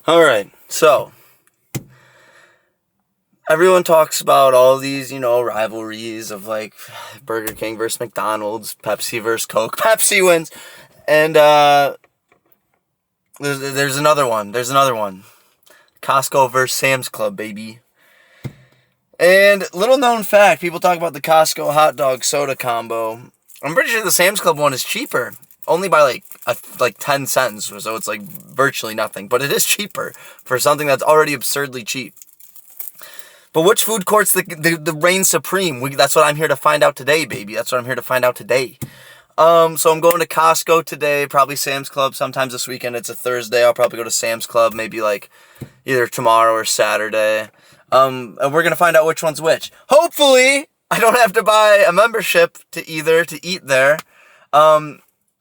Alright, so everyone talks about all these, rivalries of like Burger King versus McDonald's, Pepsi versus Coke. Pepsi wins. And there's another one. There's another one. Costco versus Sam's Club, baby. And little known fact, people talk about the Costco hot dog soda combo. I'm pretty sure the Sam's Club one is cheaper. Only by like 10 cents, so it's like virtually nothing. But it is cheaper for something that's already absurdly cheap. But which food court's the reign supreme? That's what I'm here to find out today, baby. That's what I'm here to find out today. So I'm going to Costco today, probably Sam's Club. Sometimes this weekend, it's a Thursday. I'll probably go to Sam's Club, maybe like either tomorrow or Saturday. And we're gonna find out which one's which. Hopefully, I don't have to buy a membership to eat there.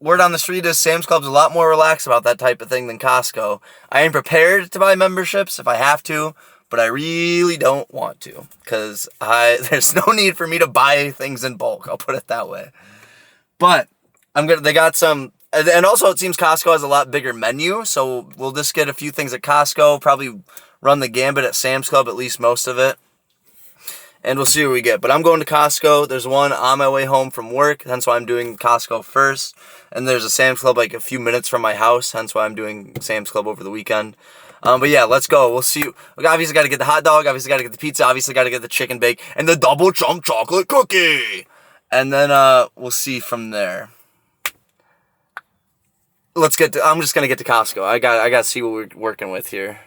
Word on the street is Sam's Club's a lot more relaxed about that type of thing than Costco. I am prepared to buy memberships if I have to, but I really don't want to, because there's no need for me to buy things in bulk. I'll put it that way. But they got some, and also it seems Costco has a lot bigger menu, so we'll just get a few things at Costco, probably run the gambit at Sam's Club, at least most of it, and we'll see what we get. But I'm going to Costco. There's one on my way home from work, hence why I'm doing Costco first, and there's a Sam's Club like a few minutes from my house, hence why I'm doing Sam's Club over the weekend. But yeah, let's go. We'll see. We obviously got to get the hot dog, obviously got to get the pizza, obviously got to get the chicken bake, and the double chunk chocolate cookie. And then we'll see from there. I'm just gonna get to Costco. I got to see what we're working with here.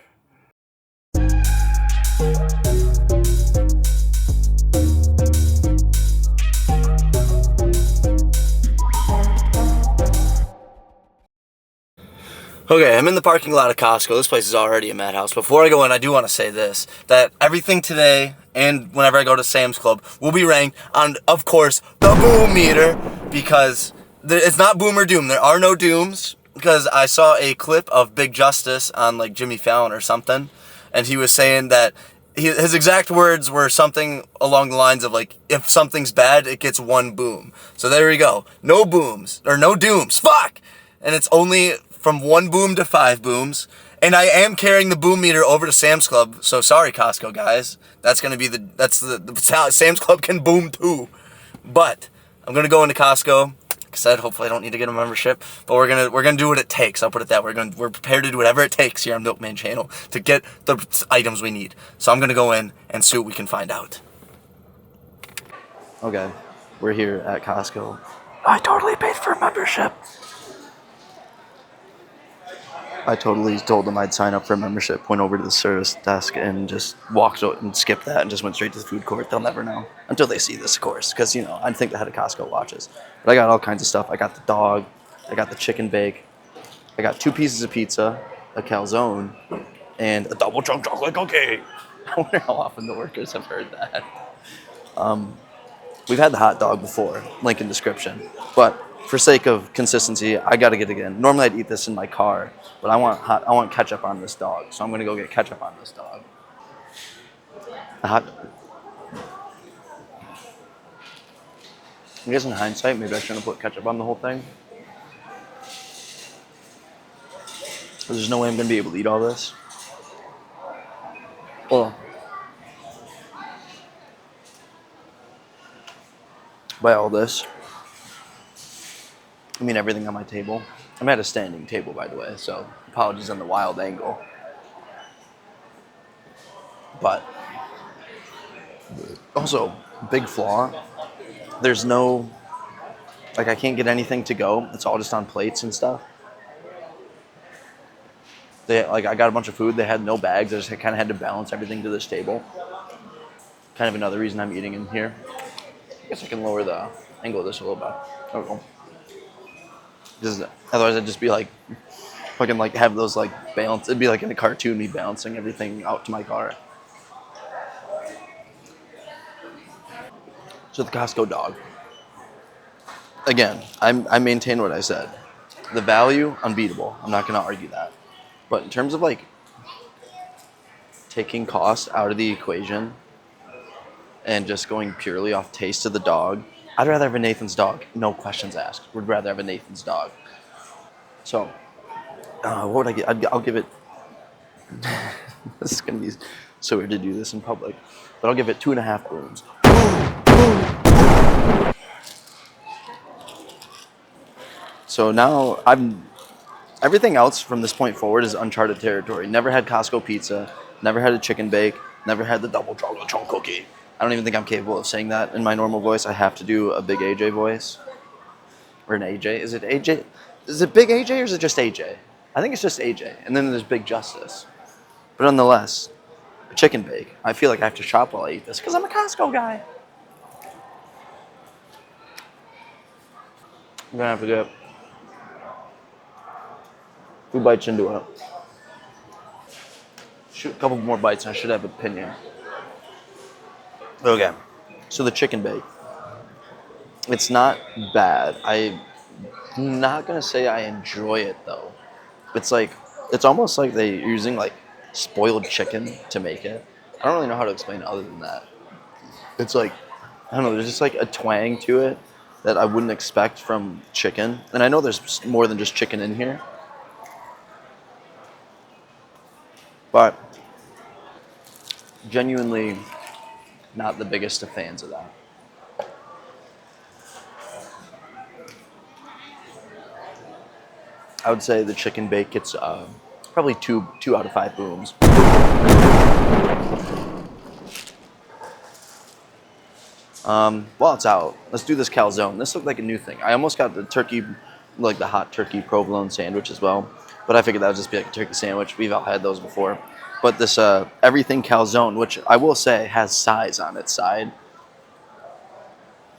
Okay, I'm in the parking lot of Costco. This place is already a madhouse. Before I go in, I do want to say this, that everything today and whenever I go to Sam's Club will be ranked on, of course, the boom meter, because it's not boom or doom. There are no dooms, because I saw a clip of Big Justice on like Jimmy Fallon or something, and he was saying that his exact words were something along the lines of like, if something's bad, it gets one boom. So there we go. No booms, or no dooms. Fuck! And it's only from 1 boom to 5 booms. And I am carrying the boom meter over to Sam's Club, so sorry Costco guys. That's gonna be the Sam's Club can boom too. But I'm gonna go into Costco. Like I said, hopefully I don't need to get a membership, but we're gonna do what it takes. I'll put it that way. We're prepared to do whatever it takes here on Milkman Channel to get the items we need. So I'm gonna go in and see what we can find out. Okay, we're here at Costco. I totally paid for a membership. I totally told them I'd sign up for a membership, went over to the service desk, and just walked out and skipped that and just went straight to the food court. They'll never know. Until they see this, of course, because, I think the head of Costco watches. But I got all kinds of stuff. I got the dog. I got the chicken bake. I got 2 pieces of pizza, a calzone, and a double chunk chocolate cookie. I wonder how often the workers have heard that. We've had the hot dog before, link in description. But for sake of consistency, I gotta get it again. Normally I'd eat this in my car, but I want ketchup on this dog, so I'm gonna go get ketchup on this dog. I guess in hindsight, maybe I shouldn't have put ketchup on the whole thing. There's no way I'm gonna be able to eat all this. Well, by all this, I mean everything on my table. I'm at a standing table, by the way, so apologies on the wild angle. But also, big flaw, there's no, I can't get anything to go. It's all just on plates and stuff. I got a bunch of food. They had no bags. I just kind of had to balance everything to this table. Kind of another reason I'm eating in here. I guess I can lower the angle of this a little bit. I don't know. Otherwise I'd just be fucking have those balance. It'd be like in a cartoon, me balancing everything out to my car. So the Costco dog. Again, I maintain what I said. The value, unbeatable. I'm not gonna argue that. But in terms of taking cost out of the equation and just going purely off taste of the dog, I'd rather have a Nathan's dog. No questions asked. Would rather have a Nathan's dog. So, what would I get? I'll give it This is gonna be so weird to do this in public, but I'll give it 2.5 booms. So now everything else from this point forward is uncharted territory. Never had Costco pizza, never had a chicken bake, never had the double chocolate chunk cookie. I don't even think I'm capable of saying that in my normal voice. I have to do a big AJ voice. Or an AJ. Is it AJ? Is it big AJ or is it just AJ? I think it's just AJ. And then there's Big Justice. But nonetheless, a chicken bake. I feel like I have to shop while I eat this because I'm a Costco guy. I'm gonna have to get 2 bites into it. Shoot, a couple more bites and I should have an opinion. Okay. So the chicken bake. It's not bad. I'm not gonna say I enjoy it though. It's like it's almost like they're using like spoiled chicken to make it. I don't really know how to explain it other than that. It's like I don't know. There's just like a twang to it that I wouldn't expect from chicken. And I know there's more than just chicken in here, but genuinely not the biggest of fans of that. I would say the chicken bake gets probably two out of 5 booms. While it's out, let's do this calzone. This looked like a new thing. I almost got the turkey, like the hot turkey provolone sandwich as well, but I figured that would just be like a turkey sandwich. We've all had those before. But this everything calzone, which I will say has size on its side.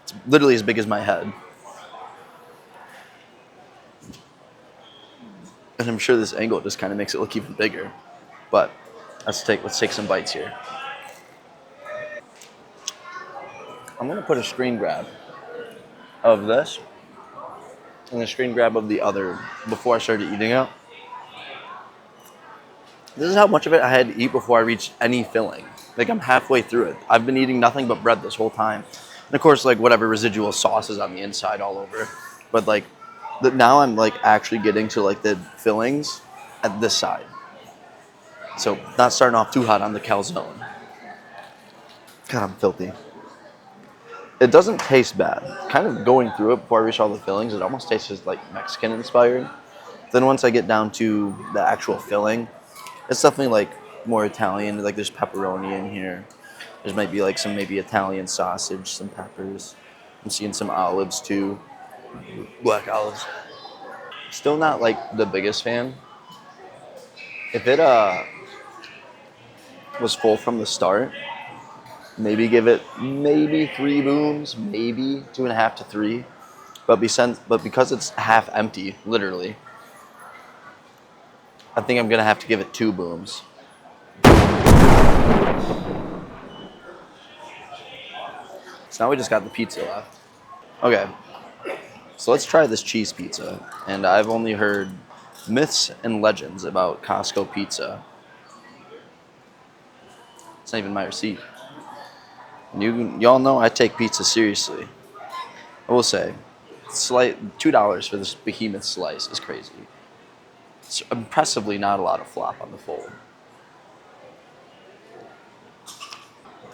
It's literally as big as my head. And I'm sure this angle just kind of makes it look even bigger. But let's take some bites here. I'm gonna put a screen grab of this and a screen grab of the other before I started eating it. This is how much of it I had to eat before I reached any filling. Like I'm halfway through it. I've been eating nothing but bread this whole time. And of course, like whatever residual sauce is on the inside all over. But like now I'm like actually getting to like the fillings at this side. So not starting off too hot on the calzone. God, I'm filthy. It doesn't taste bad. Kind of going through it before I reach all the fillings, it almost tastes like Mexican inspired. Then once I get down to the actual filling, it's definitely like more Italian. Like there's pepperoni in here. There's might be like some maybe Italian sausage, some peppers. I'm seeing some olives too, black olives. Still not like the biggest fan. If it was full from the start, maybe give it maybe 3 booms, maybe 2.5 to 3. But because it's half empty, literally, I think I'm gonna have to give it 2 booms. So now we just got the pizza left. Okay, so let's try this cheese pizza. And I've only heard myths and legends about Costco pizza. It's not even my receipt. And y'all know I take pizza seriously. I will say, $2 for this behemoth slice is crazy. It's impressively not a lot of flop on the fold.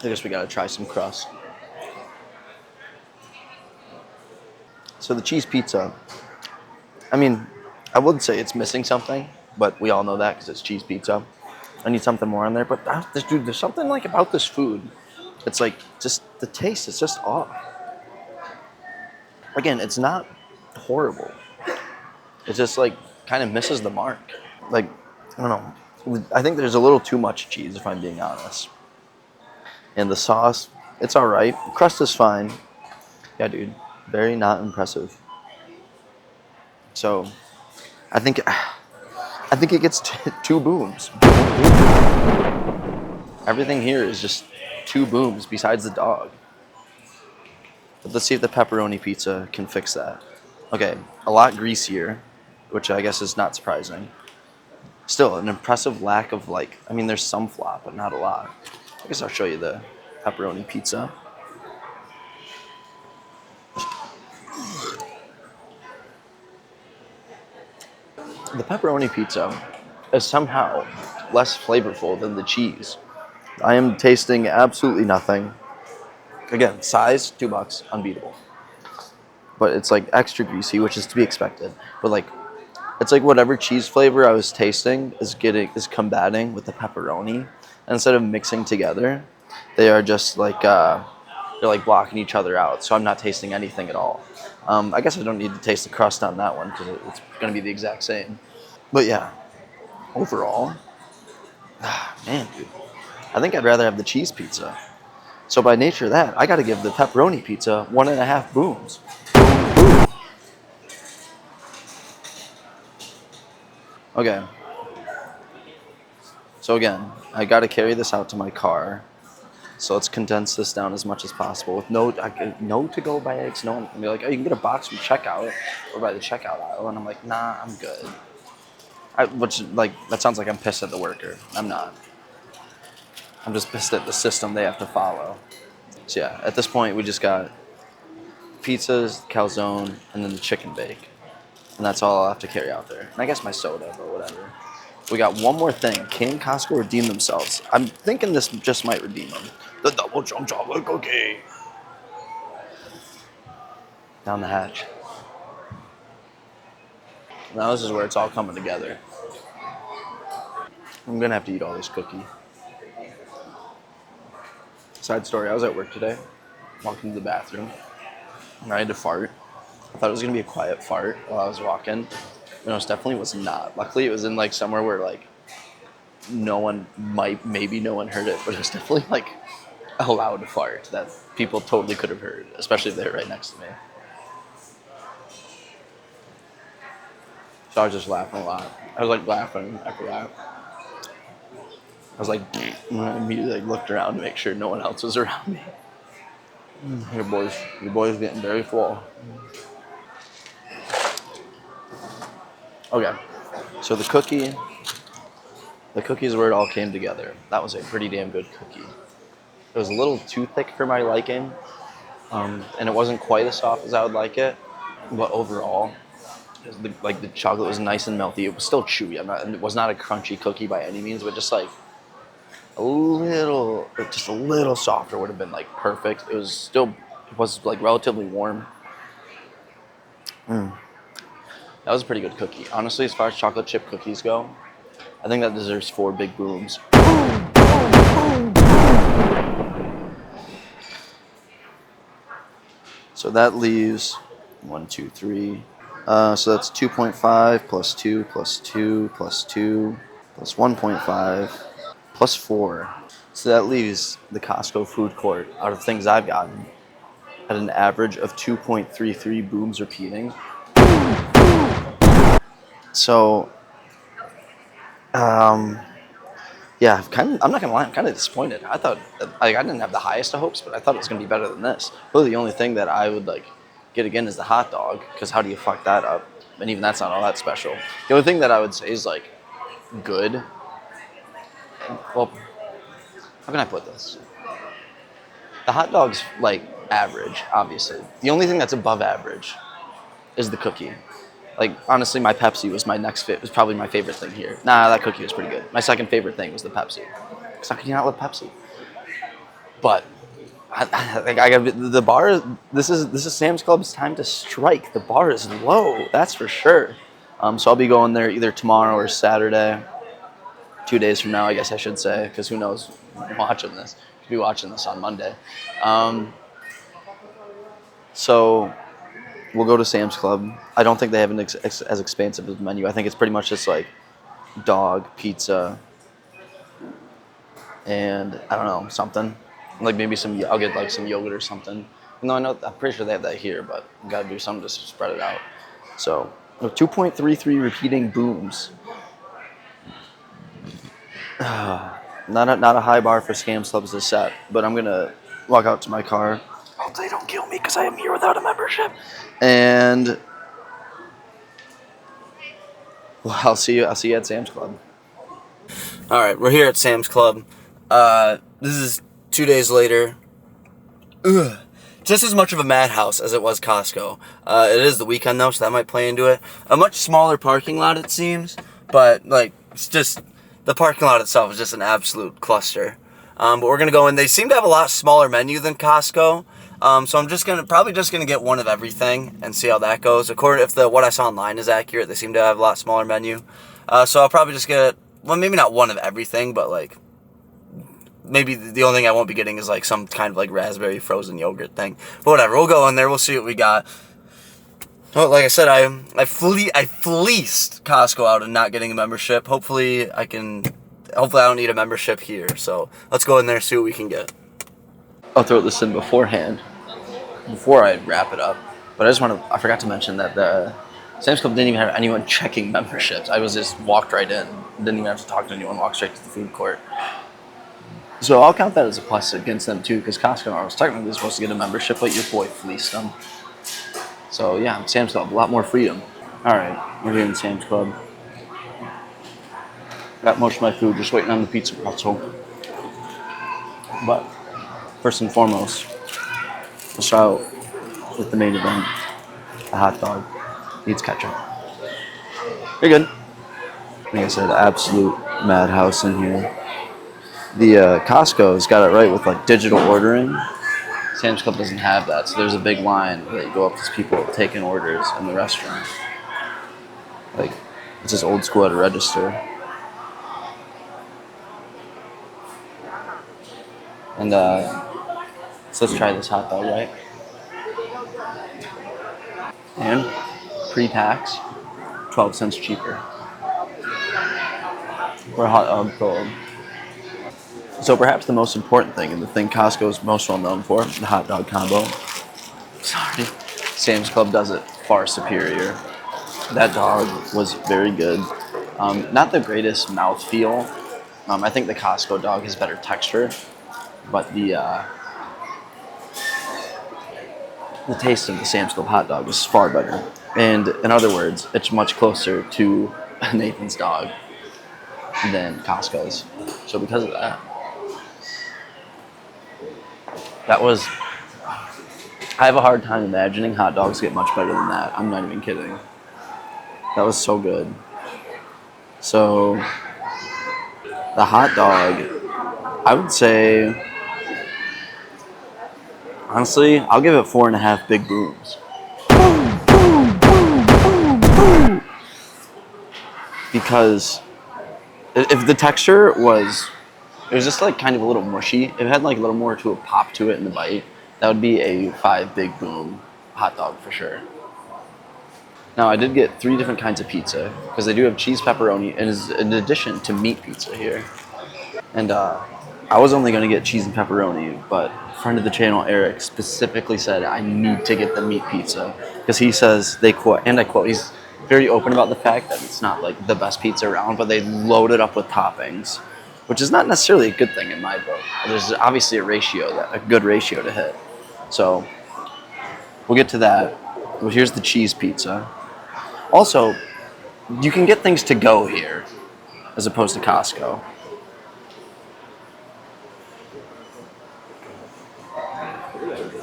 I guess we gotta try some crust. So the cheese pizza, I mean, I would say it's missing something, but we all know that because it's cheese pizza. I need something more on there, but there's something like about this food. It's like just the taste is just off. Again, it's not horrible. It just like kind of misses the mark. Like I don't know. I think there's a little too much cheese if I'm being honest. And the sauce, it's all right. The crust is fine. Yeah, dude, very not impressive. So, I think it gets 2 booms. Everything here is just 2 booms besides the dog. But let's see if the pepperoni pizza can fix that. Okay, a lot greasier, which I guess is not surprising. Still, an impressive lack of like, I mean, there's some flop, but not a lot. I guess I'll show you the pepperoni pizza. The pepperoni pizza is somehow less flavorful than the cheese. I am tasting absolutely nothing. Again, size, $2, unbeatable. But it's like extra greasy, which is to be expected. But like, it's like whatever cheese flavor I was tasting is combating with the pepperoni. And instead of mixing together, they are just like they're like blocking each other out. So I'm not tasting anything at all. I guess I don't need to taste the crust on that one because it's going to be the exact same. But yeah, overall, man, dude, I think I'd rather have the cheese pizza. So by nature of that, I got to give the pepperoni pizza 1.5 booms. Okay. So again, I got to carry this out to my car. So let's condense this down as much as possible with no to-go bags. No one can be like, oh, you can get a box from checkout or by the checkout aisle. And I'm like, nah, I'm good. Which, like, that sounds like I'm pissed at the worker. I'm not. I'm just pissed at the system they have to follow. So yeah, at this point, we just got pizzas, calzone, and then the chicken bake. And that's all I'll have to carry out there. And I guess my soda, but whatever. We got one more thing. Can Costco redeem themselves? I'm thinking this just might redeem them. The double chunk chocolate cookie. Down the hatch. Now this is where it's all coming together. I'm gonna have to eat all this cookie. Side story, I was at work today, walking to the bathroom, and I had to fart. I thought it was gonna be a quiet fart while I was walking. No, it definitely was not. Luckily, it was in like somewhere where like maybe no one heard it, but it was definitely like a loud fart that people totally could have heard, especially if they were right next to me. So I was just laughing a lot. I was like laughing after that. I was like, and I immediately like, looked around to make sure no one else was around me. Your boy's getting very full. Okay, so the cookie is where it all came together. That was a pretty damn good cookie. It was a little too thick for my liking, and it wasn't quite as soft as I would like it. But overall, the chocolate was nice and melty. It was still chewy. It was not a crunchy cookie by any means, but just like a little softer would have been like perfect. It was like relatively warm. That was a pretty good cookie. Honestly, as far as chocolate chip cookies go, I think that deserves 4 big booms. So that leaves 1, 2, 3. So that's 2.5 plus 2 plus 2 plus 2 plus 1.5 plus 4. So that leaves the Costco food court, out of things I've gotten, at an average of 2.33 booms repeating. So, yeah, I'm not gonna lie, I'm kind of disappointed. I thought, I didn't have the highest of hopes, but I thought it was gonna be better than this. Really, the only thing that I would like get again is the hot dog, because how do you fuck that up? And even that's not all that special. The only thing that I would say is like good. Well, how can I put this? The hot dog's like average, obviously. The only thing that's above average is the cookie. Like, honestly, my Pepsi was was probably my favorite thing here. Nah, that cookie was pretty good. My second favorite thing was the Pepsi. Because how can you not love Pepsi? But I got the bar. This is Sam's Club's time to strike. The bar is low, that's for sure. So I'll be going there either tomorrow or Saturday. 2 days from now, I guess I should say, because who knows? I'm watching this. I'll be watching this on Monday. So we'll go to Sam's Club. I don't think they have an as expansive a menu. I think it's pretty much just like dog, pizza, and I don't know, something. Like maybe I'll get like some yogurt or something. No, I'm pretty sure they have that here, but you gotta do something to spread it out. So 2.33 repeating booms. Not a high bar for Sam's Clubs to set, but I'm gonna walk out to my car. Hope they don't kill me because I am here without a membership. And well, I'll see you at Sam's Club. All right, we're here at Sam's Club. This is 2 days later. Ugh. Just as much of a madhouse as it was Costco. It is the weekend though, so that might play into it. A much smaller parking lot, it seems, but like it's just the parking lot itself is just an absolute cluster. But we're gonna go in. They seem to have a lot smaller menu than Costco. So I'm just probably just gonna get one of everything and see how that goes. According if what I saw online is accurate, they seem to have a lot smaller menu. So I'll probably just get, well, maybe not one of everything, but like maybe the only thing I won't be getting is like some kind of like raspberry frozen yogurt thing. But whatever, we'll go in there. We'll see what we got. Well, like I said, I fleeced Costco out of not getting a membership. Hopefully I don't need a membership here. So let's go in there and see what we can get. I'll throw this in beforehand, before I wrap it up. But I forgot to mention that the Sam's Club didn't even have anyone checking memberships. I was just walked right in. Didn't even have to talk to anyone, walked straight to the food court. So I'll count that as a plus against them too, because Costco, I was technically supposed to get a membership, but your boy fleeced them. So yeah, Sam's Club, a lot more freedom. Alright, we're here in Sam's Club. Got most of my food, just waiting on the pizza pretzel. But first and foremost, we'll start out with the main event, the hot dog. Needs ketchup. You're good. Like I said, absolute madhouse in here. The Costco's got it right with like digital ordering. Sam's Club doesn't have that, so there's a big line that you go up to people taking orders in the restaurant. Like, it's just old school at a register. And so let's try this hot dog, right? And pre-tax, 12 cents cheaper. For a hot dog sold. So perhaps the most important thing, and the thing Costco is most well known for, the hot dog combo. Sorry. Sam's Club does it far superior. That dog was very good. Not the greatest mouthfeel. I think the Costco dog has better texture, but the taste of the Sam's Club hot dog is far better. And in other words, it's much closer to Nathan's dog than Costco's. So because of that, I have a hard time imagining hot dogs get much better than that. I'm not even kidding. That was so good. So, the hot dog, I would say, honestly, I'll give it 4.5 big booms. Because if the texture was, it was just like kind of a little mushy, if it had like a little more to a pop to it in the bite, that would be a 5 big boom hot dog for sure. Now, I did get 3 different kinds of pizza, because they do have cheese pepperoni, and is in addition to meat pizza here. And I was only going to get cheese and pepperoni, but a friend of the channel, Eric, specifically said I need to get the meat pizza, because he says, they quote, and I quote, he's very open about the fact that it's not like the best pizza around, but they load it up with toppings, which is not necessarily a good thing in my book. There's obviously a good ratio to hit. So we'll get to that. Well, here's the cheese pizza. Also, you can get things to go here, as opposed to Costco.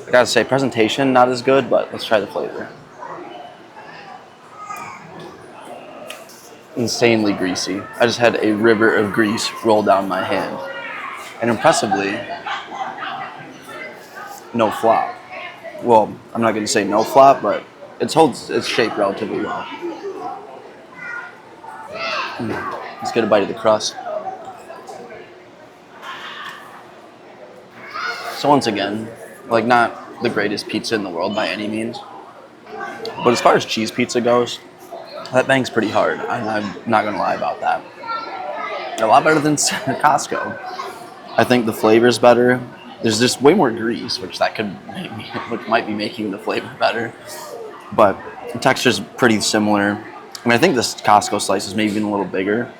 I gotta say, presentation not as good, but let's try the flavor. Insanely greasy. I just had a river of grease roll down my hand. And impressively, no flop. Well, I'm not gonna say no flop, but it holds its shape relatively well. Let's get a bite of the crust. So once again, like not the greatest pizza in the world by any means, but as far as cheese pizza goes, that bangs pretty hard. I'm not gonna lie about that. A lot better than Costco. I think the flavor's better. There's just way more grease, which might be making the flavor better. But the texture's pretty similar. I mean, I think this Costco slice is maybe even a little bigger,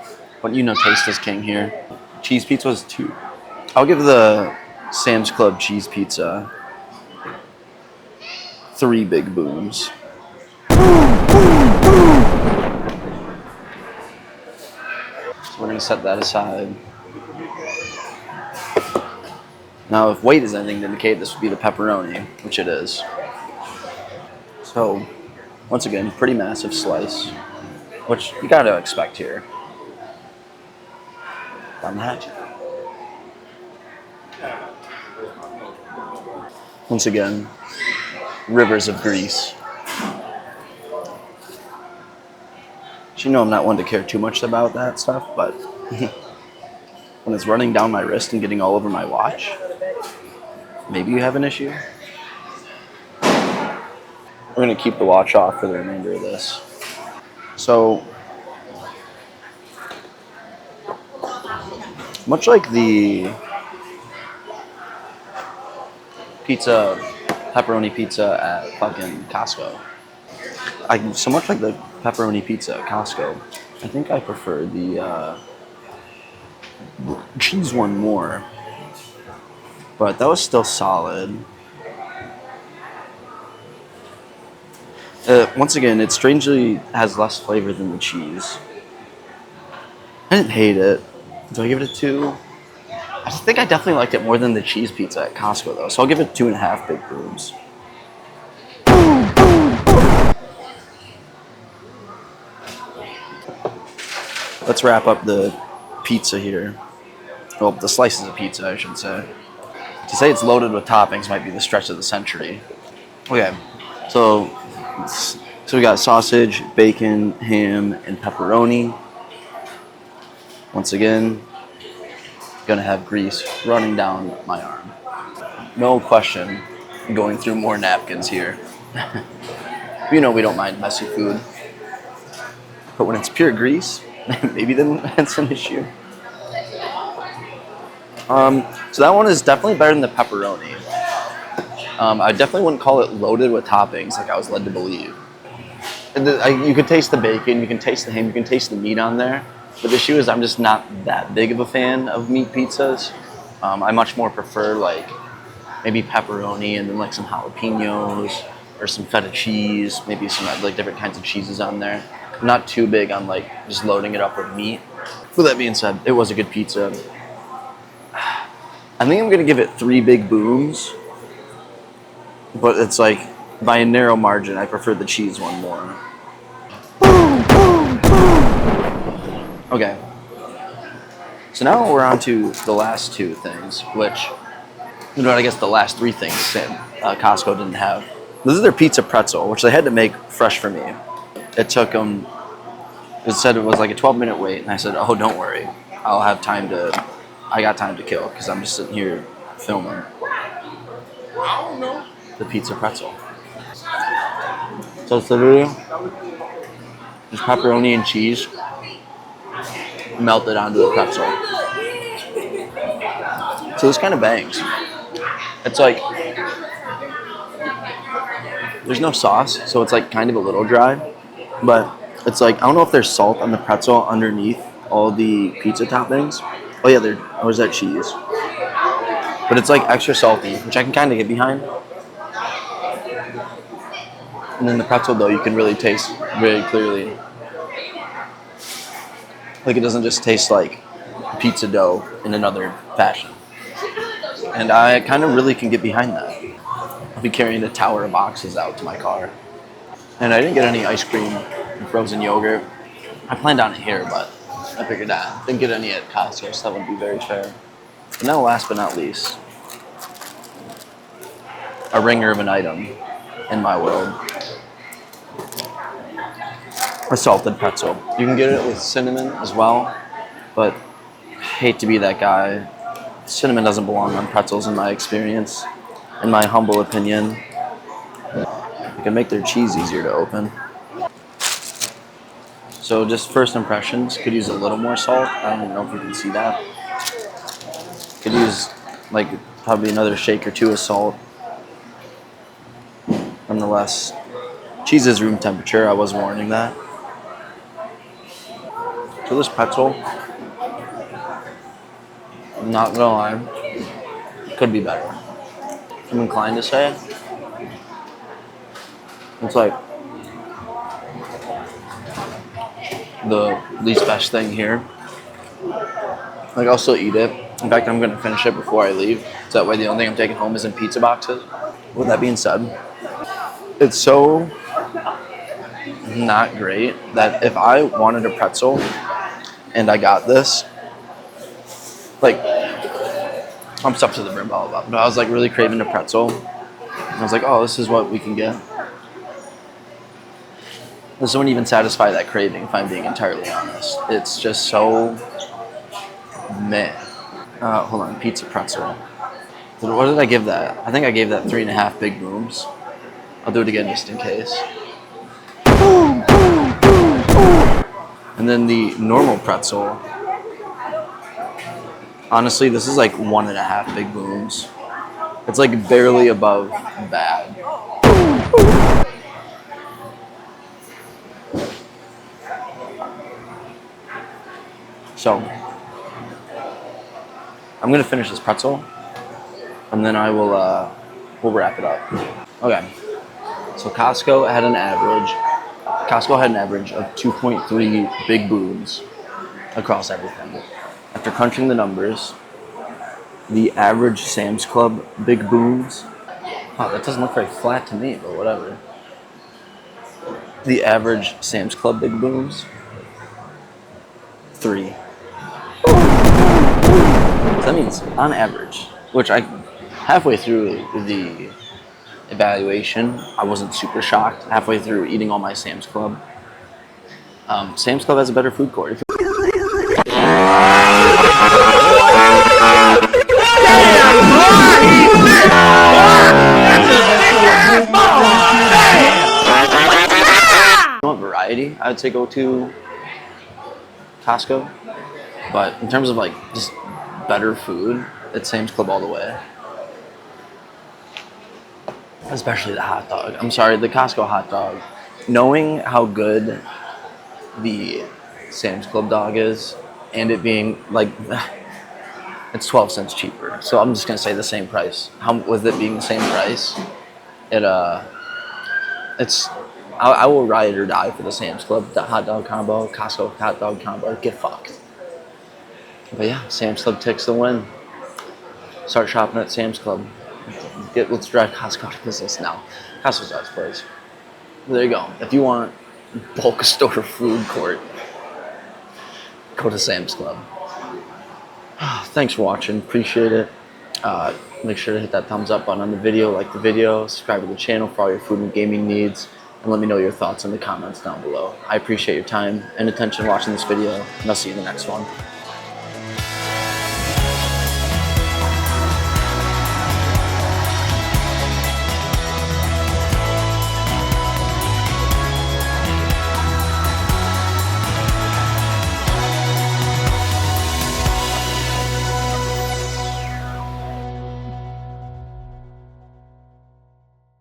but you know, taste is king here. Cheese pizza was 2. I'll give the Sam's Club cheese pizza 3 big booms. So we're gonna set that aside. Now, if weight is anything to indicate, this would be the pepperoni, which it is. So, once again, pretty massive slice, which you gotta expect here. on that. Once again, rivers of grease. You know I'm not one to care too much about that stuff, but when it's running down my wrist and getting all over my watch, maybe you have an issue. We're going to keep the watch off for the remainder of this. So, much like the pepperoni pizza at fucking Costco, so much like the pepperoni pizza at Costco, I think I prefer the cheese one more. But that was still solid. Once again, it strangely has less flavor than the cheese. I didn't hate it. Do I give it a 2? I think I definitely liked it more than the cheese pizza at Costco, though. So I'll give it 2.5 big boobs. Let's wrap up the pizza here. Well, the slices of pizza, I should say. To say it's loaded with toppings might be the stretch of the century. Okay, so we got sausage, bacon, ham, and pepperoni. Once again, gonna have grease running down my arm. No question, going through more napkins here. You know we don't mind messy food. But when it's pure grease, maybe then that's an issue. So that one is definitely better than the pepperoni. I definitely wouldn't call it loaded with toppings like I was led to believe. You could taste the bacon, you can taste the ham, you can taste the meat on there. But the issue is I'm just not that big of a fan of meat pizzas. I much more prefer like maybe pepperoni and then like some jalapenos or some feta cheese, maybe some like different kinds of cheeses on there. I'm not too big on like just loading it up with meat. With that being said, it was a good pizza. I think I'm gonna give it 3 big booms, but it's like by a narrow margin. I prefer the cheese one more. Okay, so now we're on to the last 2 things, which, I guess the last 3 things Costco didn't have. This is their pizza pretzel, which they had to make fresh for me. It took them, it said it was like a 12-minute wait, and I said, oh, don't worry. I got time to kill, because I'm just sitting here filming the pizza pretzel. So it's literally just pepperoni and cheese melted onto the pretzel. So this kind of bangs. It's like, there's no sauce, so it's like kind of a little dry, but it's like, I don't know if there's salt on the pretzel underneath all the pizza toppings. Oh yeah, there's that cheese. But it's like extra salty, which I can kind of get behind. And then the pretzel, though, you can really taste very clearly. Like it doesn't just taste like pizza dough in another fashion. And I kind of really can get behind that. I'll be carrying a tower of boxes out to my car. And I didn't get any ice cream and frozen yogurt. I planned on it here, but I figured I didn't get any at Costco, so that would be very fair. And now last but not least, a ringer of an item in my world. A salted pretzel. You can get it with cinnamon as well, but I hate to be that guy. Cinnamon doesn't belong on pretzels in my experience, in my humble opinion. It can make their cheese easier to open. So just first impressions, could use a little more salt. I don't even know if you can see that. Could use like probably another shake or 2 of salt. Nonetheless, cheese is room temperature. I was warning that. So this pretzel, I'm not gonna lie, could be better. I'm inclined to say it's like the least best thing here. Like I'll still eat it. In fact, I'm gonna finish it before I leave. So that way the only thing I'm taking home isn't pizza boxes. With that being said, it's so not great that if I wanted a pretzel and I got this, Like, I'm stuffed to the brim, blah, blah, blah. But I was like really craving a pretzel. And I was like, oh, this is what we can get. This wouldn't even satisfy that craving, if I'm being entirely honest. It's just so meh. Hold on, pizza pretzel. What did I give that? I think I gave that 3.5 big booms. I'll do it again just in case. And then the normal pretzel. Honestly, this is like 1.5 big booms. It's like barely above bad. So, I'm gonna finish this pretzel, and then I will we'll wrap it up. Okay. So Costco had an average of 2.3 big booms across everything. After crunching the numbers, the average Sam's Club big booms. Oh, that doesn't look very flat to me, but whatever. The average Sam's Club big booms, 3. So that means on average, which I halfway through the evaluation, I wasn't super shocked. Halfway through eating all my Sam's Club, Sam's Club has a better food court. Variety, I would say go to Costco, but in terms of like just better food, it's Sam's Club all the way. Especially the hot dog. I'm sorry, the Costco hot dog. Knowing how good the Sam's Club dog is, and it being like it's 12 cents cheaper. So I'm just gonna say the same price. With it being the same price, it's I will ride or die for the Sam's Club, the hot dog combo, Costco hot dog combo. Get fucked. But yeah, Sam's Club takes the win. Start shopping at Sam's Club. Let's drive Costco to business now. Costco's our place. There you go. If you want bulk store food court, go to Sam's Club. Thanks for watching. Appreciate it. Make sure to hit that thumbs up button on the video, like the video, subscribe to the channel for all your food and gaming needs, and let me know your thoughts in the comments down below. I appreciate your time and attention watching this video, and I'll see you in the next one.